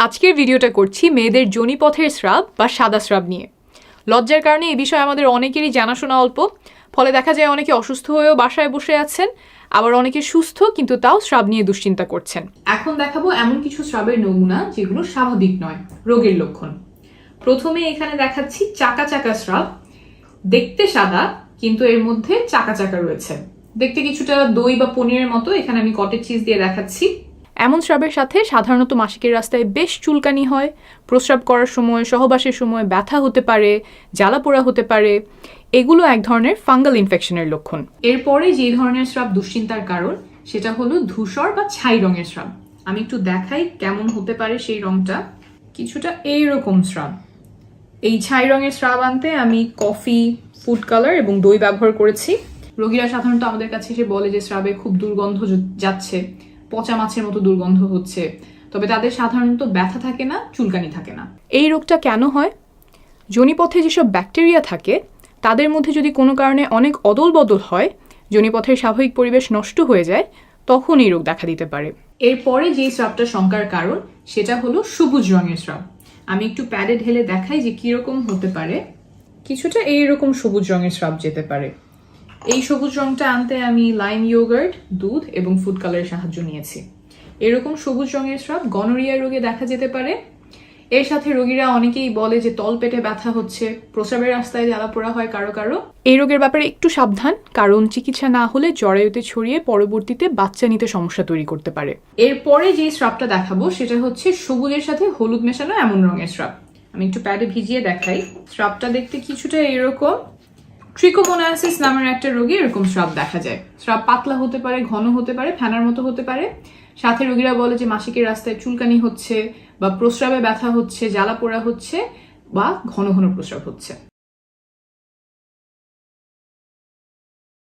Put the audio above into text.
আজকের ভিডিওটা করছি মেয়েদের যোনিপথের স্রাব বা সাদা স্রাব নিয়ে। লজ্জার কারণে এই বিষয়ে আমাদের অনেকেরই জানাশোনা অল্প, ফলে দেখা যায় অনেকে অসুস্থ হয়েও বাসায় বসে আছেন, আবার অনেকে সুস্থ কিন্তু তাও স্রাব নিয়ে দুশ্চিন্তা করছেন। এখন দেখাবো এমন কিছু স্রাবের নমুনা যেগুলো স্বাভাবিক নয়, রোগের লক্ষণ। প্রথমে এখানে দেখাচ্ছি চাকা চাকা স্রাব। দেখতে সাদা কিন্তু এর মধ্যে চাকা চাকা রয়েছে, দেখতে কিছুটা দই বা পনিরের মতো। এখানে আমি কটেজ চিজ দিয়ে দেখাচ্ছি। এমন স্রাবের সাথে সাধারণত মাসিকের রাস্তায় বেশ চুলকানি হয়, প্রস্রাব করার সময়, সহবাসের সময় ব্যথা হতে পারে, জ্বালাপোড়া হতে পারে। এগুলো এক ধরনের ফাঙ্গাল ইনফেকশনের লক্ষণ। এরপরে যে ধরনের স্রাব দুশ্চিন্তার কারণ সেটা হলো ধূসর বা ছাই রঙের স্রাব। আমি একটু দেখাই কেমন হতে পারে সেই রংটা। কিছুটা এইরকম স্রাব। এই ছাই রঙের স্রাব আনতে আমি কফি, ফুড কালার এবং দই ব্যবহার করেছি। রোগীরা সাধারণত আমাদের কাছে এসে বলে যে স্রাবে খুব দুর্গন্ধ যাচ্ছে, পচা মাছের মতো দুর্গন্ধ হচ্ছে, তবে তাদের সাধারণত ব্যথা থাকে না, চুলকানি থাকে না। এই রোগটা কেন হয়? যোনিপথে যেসব ব্যাকটেরিয়া থাকে তাদের মধ্যে যদি কোনো কারণে অনেক অদল বদল হয়, যোনিপথের স্বাভাবিক পরিবেশ নষ্ট হয়ে যায়, তখন এই রোগ দেখা দিতে পারে। এরপরে যে স্রাবটা শঙ্কার কারণ সেটা হলো সবুজ রঙের স্রাব। আমি একটু প্যাডে ঢেলে দেখাই যে কিরকম হতে পারে। কিছুটা এইরকম সবুজ রঙের স্রাব যেতে পারে। এই সবুজ রংটা আনতে আমি লাইম ইয়োগার্ট, দুধ এবং ফুড কালারের সাহায্য নিয়েছি। এরকম সবুজ রঙের স্রাব গনোরিয়া রোগে দেখা যেতে পারে। এর সাথে রোগীরা অনেকেই বলে যে তলপেটে ব্যথা হচ্ছে, প্রস্রাবের রাস্তায় জ্বালাপোড়া হয় কারো কারো। এই রোগের ব্যাপারে একটু সাবধান, কারণ চিকিৎসা না হলে জরায়ুতে ছড়িয়ে পরবর্তীতে বাচ্চা নিতে সমস্যা তৈরি করতে পারে। এরপরে যে স্রাবটা দেখাবো সেটা হচ্ছে সবুজের সাথে হলুদ মেশানো এমন রঙের স্রাব। আমি একটু প্যাডে ভিজিয়ে দেখাই। স্রাবটা দেখতে কিছুটা এরকম। ট্রিকোমোনাসিস নামের একটা রোগে এরকম স্রাব দেখা যায়। স্রাব পাতলা হতে পারে, ঘন হতে পারে, ফেনার মতো হতে পারে। সাথে রোগীরা বলে যে মাসিকের রাস্তায় চুলকানি হচ্ছে বা প্রস্রাবে ব্যথা হচ্ছে, জ্বালাপোড়া হচ্ছে বা ঘন ঘন প্রস্রাব হচ্ছে।